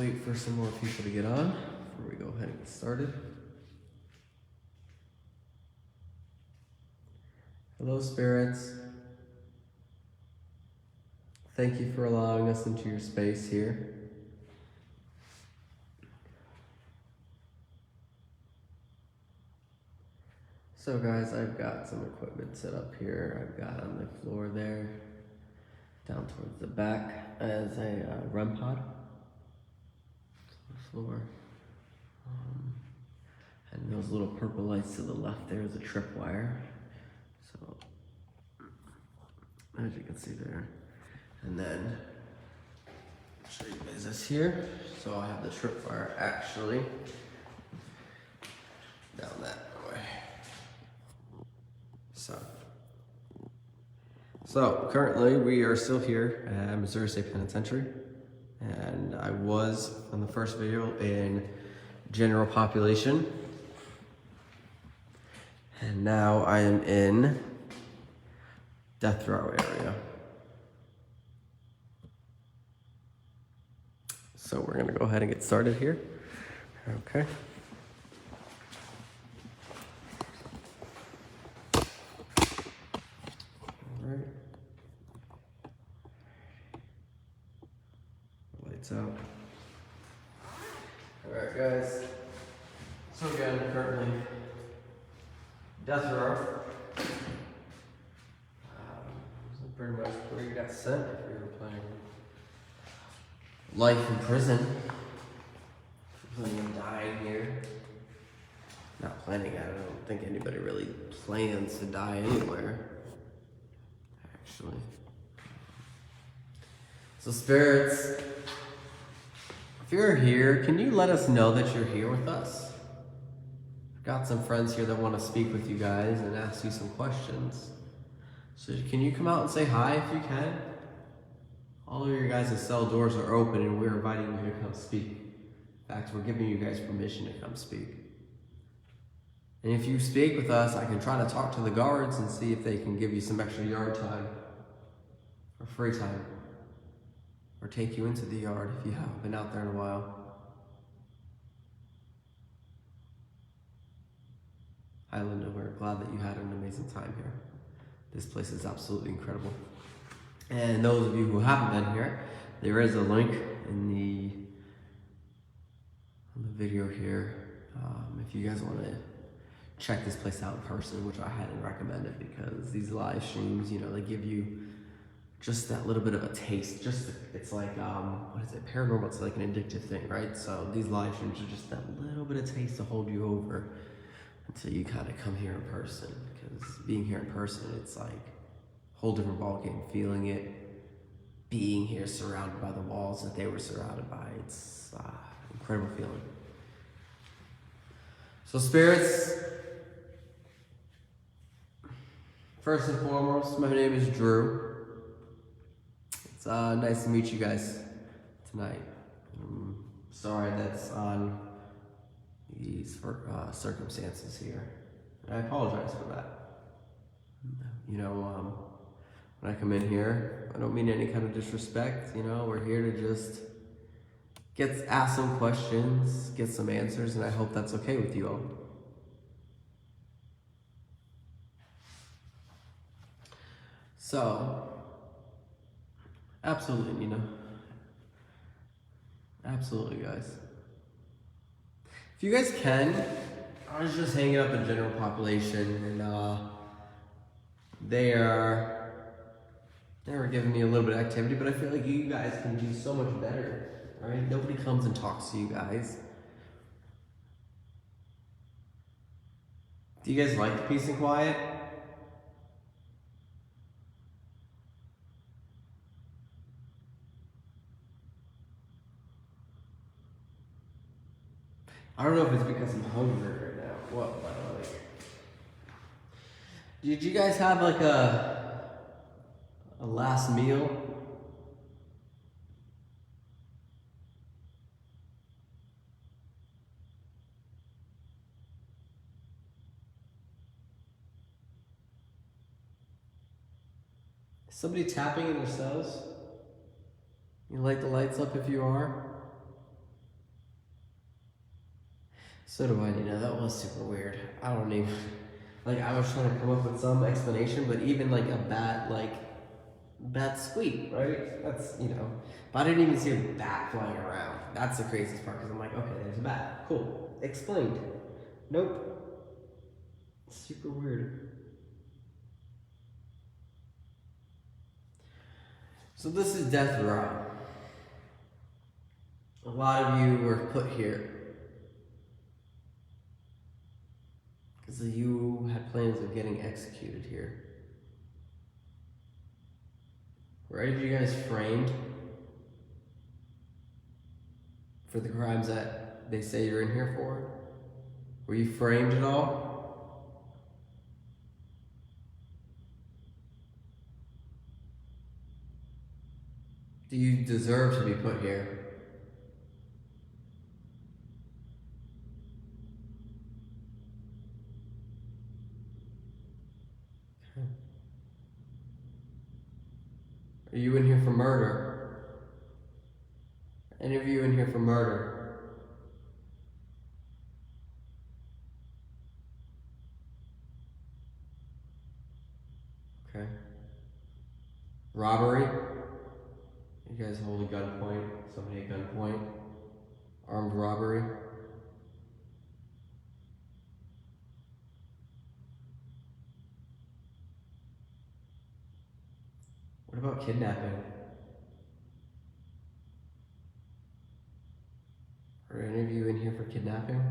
wait for some more people to get on before we go ahead and get started. Hello, spirits. Thank you for allowing us into your space here. So guys, I've got some equipment set up here. I've got on the floor there, down towards the back as a REM pod. The floor. And those little purple lights to the left there is a tripwire. So, as you can see there. And then, I'll show you guys this here. So I have the tripwire actually down that way. So currently we are still here at Missouri State Penitentiary, and I was on the first video in general population, and now I am in death row area. So we're gonna go ahead and get started here. Okay. Lights out. Alright guys, so again, currently death row. Pretty much where you got sent if you were playing life in prison. Planning on dying here. Not planning, I don't think anybody really plans to die anywhere. Actually. So spirits, if you're here, can you let us know that you're here with us? I've got some friends here that want to speak with you guys and ask you some questions. So can you come out and say hi if you can? All of your guys' cell doors are open and we're inviting you to come speak. In fact, we're giving you guys permission to come speak. And if you speak with us, I can try to talk to the guards and see if they can give you some extra yard time or free time. Or take you into the yard if you haven't been out there in a while. Hi Linda, we're glad that you had an amazing time here. This place is absolutely incredible. And those of you who haven't been here, there is a link in the video here. If you guys want to check this place out in person, which I highly recommend it, because these live streams, you know, they give you just that little bit of a taste. It's like, what is it? Paranormal, it's like an addictive thing, right? So these live streams are just that little bit of taste to hold you over until you kind of come here in person. Because being here in person, it's like a whole different ballgame. Feeling it, being here surrounded by the walls that they were surrounded by. It's an incredible feeling. So spirits, first and foremost, my name is Drew. It's nice to meet you guys tonight. Sorry that's on these circumstances here. And I apologize for that. You know, when I come in here, I don't mean any kind of disrespect. You know, we're here to just ask some questions, get some answers, and I hope that's okay with you all. So, absolutely, Nina. Absolutely, guys. If you guys can, I was just hanging up in general population, and they were giving me a little bit of activity, but I feel like you guys can do so much better, right? Nobody comes and talks to you guys. Do you guys like the peace and quiet? I don't know if it's because I'm hungry right now. What? Like, did you guys have like a last meal? Is somebody tapping in their cells? You light the lights up if you are. So do I, that was super weird. I don't even, like, I was trying to come up with some explanation, but even like a bat squeak, right? That's, but I didn't even see a bat flying around. That's the craziest part, because I'm like, okay, there's a bat. Cool. Explained. Nope. Super weird. So this is death row. A lot of you were put here because you had plans of getting executed here. Were any of you guys framed for the crimes that they say you're in here for? Were you framed at all? Do you deserve to be put here? Are you in here for murder? Any of you in here for murder? Okay. Robbery? You guys hold a gunpoint, somebody at gunpoint. Armed robbery. What about kidnapping? Are any of you in here for kidnapping?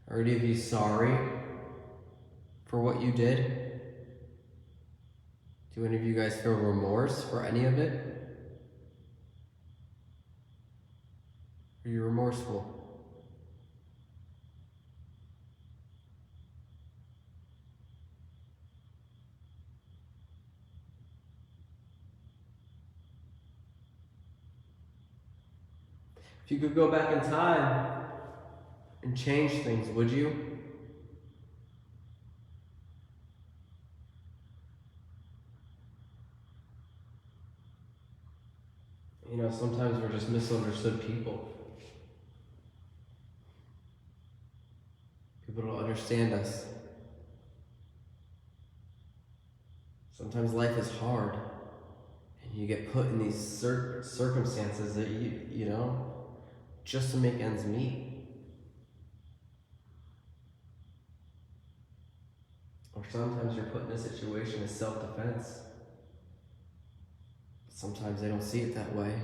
Are any of you sorry for what you did? Do any of you guys feel remorse for any of it? Are you remorseful? If you could go back in time and change things, would you? Sometimes we're just misunderstood people. People don't understand us. Sometimes life is hard, and you get put in these circumstances that just to make ends meet. Or sometimes you're put in a situation of self-defense. Sometimes they don't see it that way.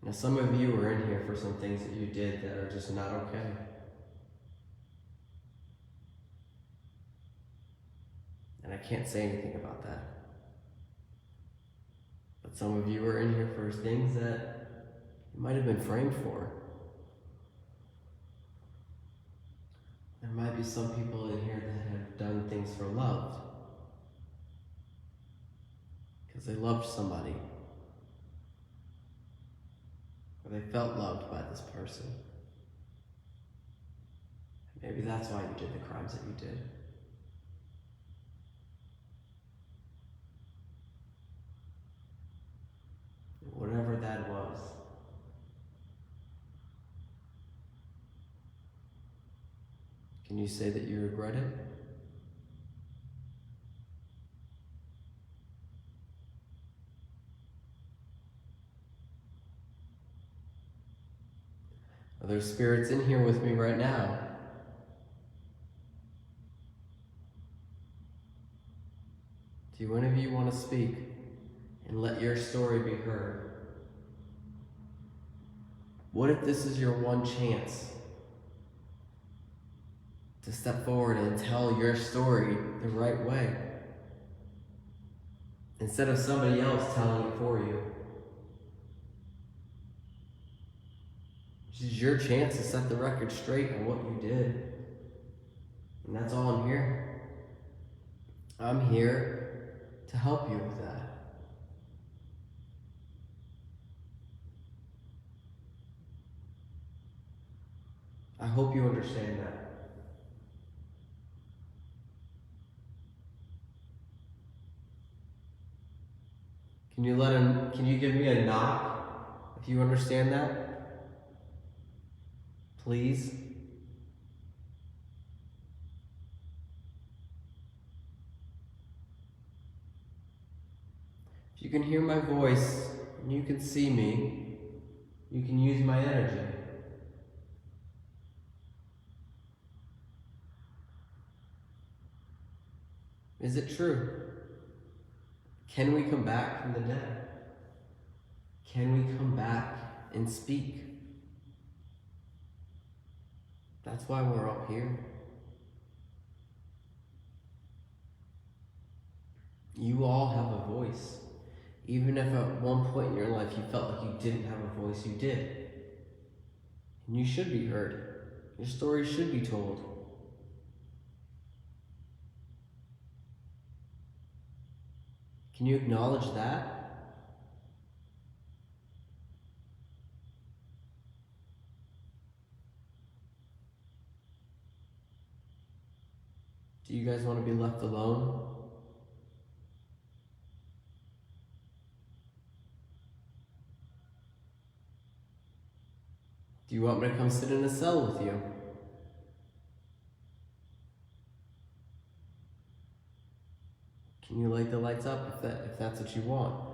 Now, some of you are in here for some things that you did that are just not okay. And I can't say anything about that. But some of you are in here for things that you might have been framed for. There might be some people in here that have done things for love. Because they loved somebody. Or they felt loved by this person. Maybe that's why you did the crimes that you did. Whatever that was. Can you say that you regret it? Are there spirits in here with me right now? Do any of you want to speak and let your story be heard? What if this is your one chance to step forward and tell your story the right way, instead of somebody else telling it for you? This is your chance to set the record straight on what you did. And that's all I'm here. I'm here to help you with that. I hope you understand that. Can you give me a knock if you understand that? Please? If you can hear my voice and you can see me, you can use my energy. Is it true? Can we come back from the dead? Can we come back and speak? That's why we're all here. You all have a voice. Even if at one point in your life you felt like you didn't have a voice, you did. And you should be heard. Your story should be told. Can you acknowledge that? Do you guys want to be left alone? Do you want me to come sit in a cell with you? Can you light the lights up if that's what you want?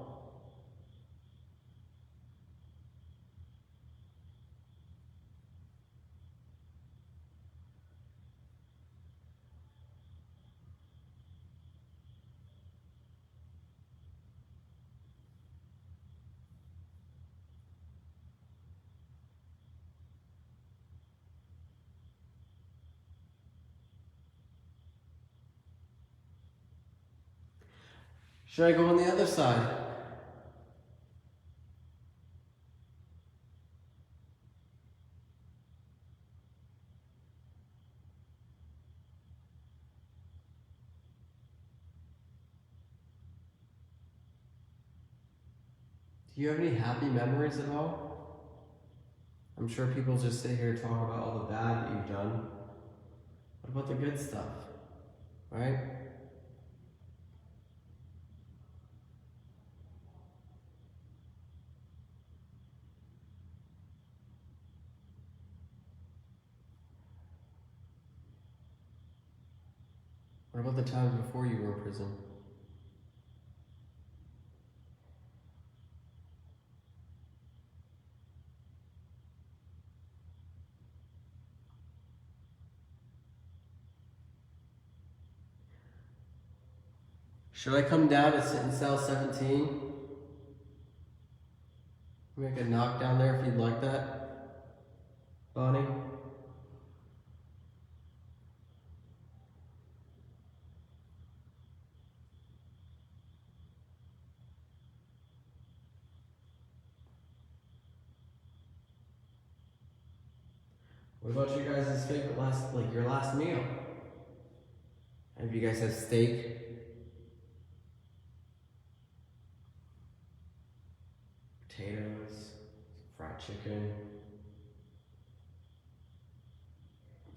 Should I go on the other side? Do you have any happy memories at all? I'm sure people just sit here and talk about all the bad that you've done. What about the good stuff? Right? What about the times before you were in prison? Should I come down and sit in cell 17? Make a knock down there if you'd like that, Bonnie. What about you guys' favorite your last meal? And if you guys have steak, potatoes, fried chicken,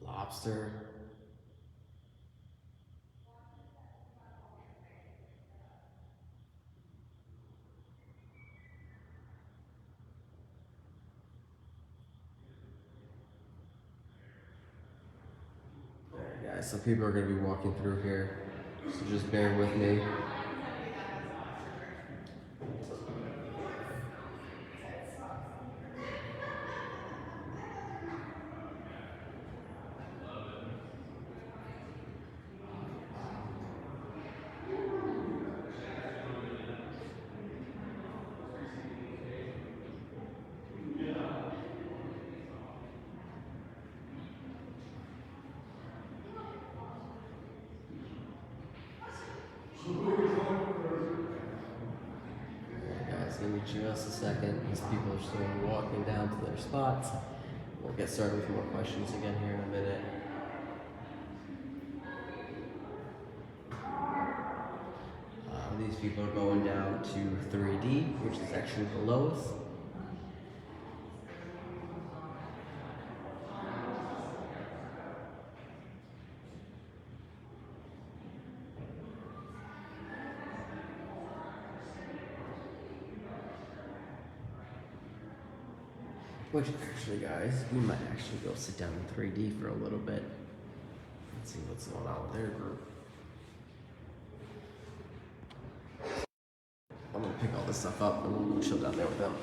lobster. Alright guys, so people are going to be walking through here, so just bear with me. Give me just a second. These people are still walking down to their spots. We'll get started with more questions again here in a minute. These people are going down to 3D, which is actually below us. Which actually, guys, we might actually go sit down in 3D for a little bit. Let's see what's going on with their group. I'm gonna pick all this stuff up and we'll chill down there with them.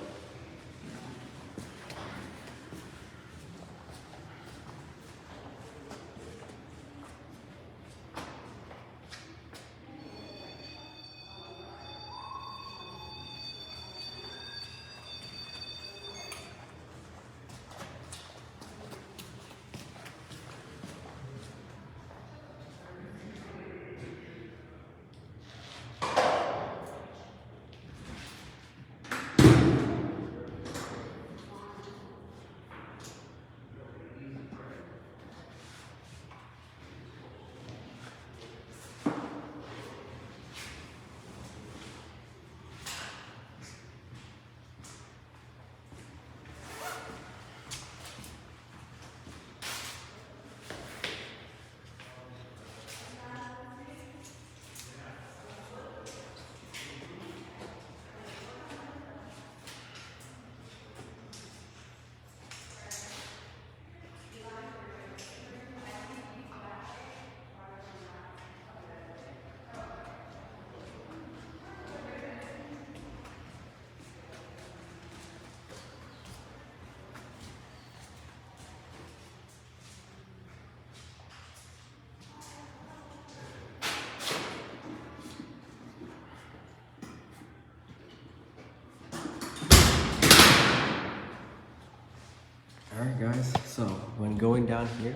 Alright guys, so when going down here,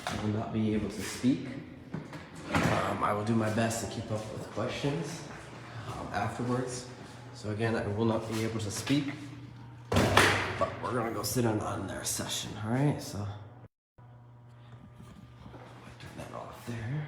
I will not be able to speak. I will do my best to keep up with questions afterwards. So again, I will not be able to speak, but we're gonna go sit in on their session, alright? So, turn that off there.